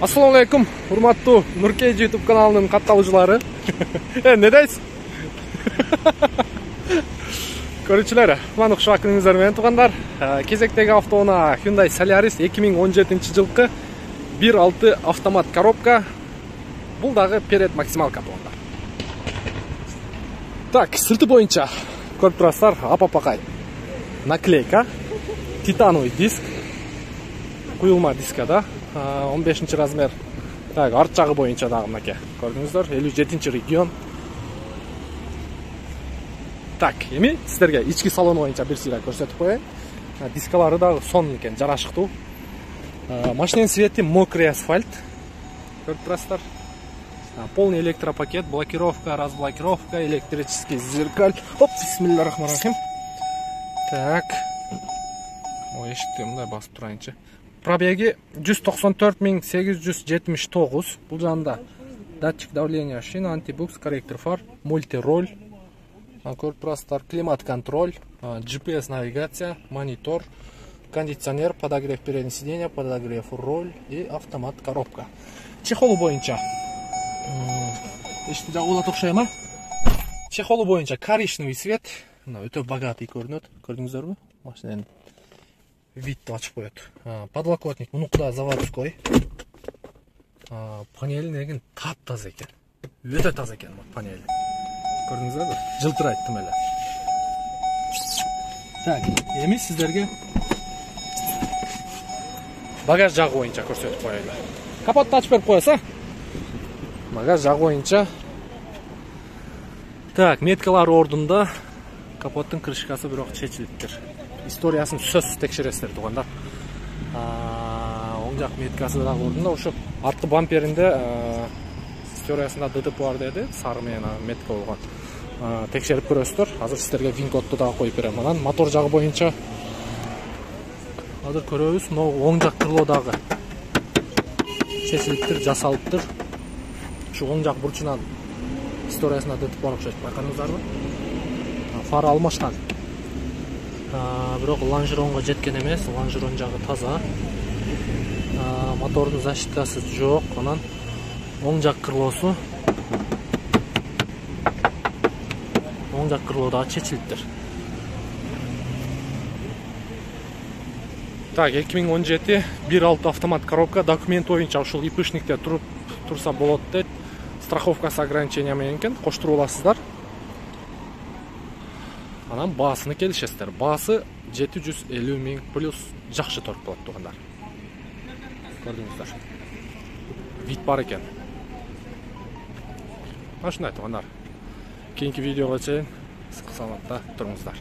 Assalamu alaikum, урматтуу Нуркей YouTube каналынын катталуучулары. Не дейсиз? Көрүүчүлөр, мана укшак күнүңүздөр менен туугандар. Кезектеги автоунаа Hyundai Solaris 2017 жылкы 1.6 автомат коробка. Бул дагы перед максималка туугандар. Так, сырты боюнча көрүп турасыздар, апапакай. Наклейка, титановый диск, куюлма диска да. 15 размер. Так, арт жагы боюнча дагы мынакей. Көрдүңүздөр, 57 регион. Так, эми сиздерге ички салон боюнча бир сыйра көрсөтүп коеюн. Дискалары дагы сонун экен, жарашыктуу. Машинанын цвети мокрый асфальт. Көрүп турасыздар. Полный электропакет, блокировка, разблокировка, электрический зеркаль. Оп, бисмиллахиррахманиррахим. Так. Ой, эшикти мындай басып турайынчы. Пробеги 194.879. Бул жанында датчик давления шин, антибукс, корректор фар, мультироль. Көрүп турасыздар, климат контроль, GPS навигация, монитор, кондиционер, подогрев переднего сиденья, подогрев руль и автомат коробка. Чехолу боюнча эшикти жабылат окшойм, а? Чехолу боюнча коричневый цвет. Мына өтө богатый көрүнөт. Көрдүңүздөрбү? Машинанын видти ачып коет. Подлокотник мунукуда заводской. Панели деген таптаза экен. Өтө таза экен бул панели. Көрдүңүздөрбү? Жылтырайт тым эле. Так, эми сиздерге багаж жагы боюнча көрсөтүп коелу. Капотты ачып берип коесуз, а? Багаж жагы боюнча. Так, меткалар ордунда. Капоттун крышкасы бирок чечилиптир. Историясын сөзсүз текшересиздер туугандар. Оң жак меткасы дагы ордунда. Ошо арткы бамперинде историясында ДТП бар деди, сары менен метка болгон. Текшерип көрөсүздөр. Азыр сиздерге вин кодду дагы коюп берем. Анан мотор жагы боюнча азыр көрөбүз. Оң жак крыло дагы чечилиптир, жасалыптыр. Ушу оң жак бурчунан историясында ДТП бар окшойт, байкадыңыздарбы? Фар алмашкан. Бирок лонжеронго жеткен эмес, лонжерон жагы таза. Мотордун защитасы жок, анан оң жак крылосу. Оң жак крыло дагы чечилиптир. Так, 2017 1.6 автомат коробка, документ боюнча ушул ИПшникте турса болот дейт. Страховкасы ограничения менен экен, коштуруп аласыздар. Анан баасыны келишесиздер. Баасы 750 миң плюс жакшы торг болот туугандар. Көрдүңүздөр. Вид бар экен. Ашындай туугандар. Кийинки видеого чейин сак саламатта туруңуздар.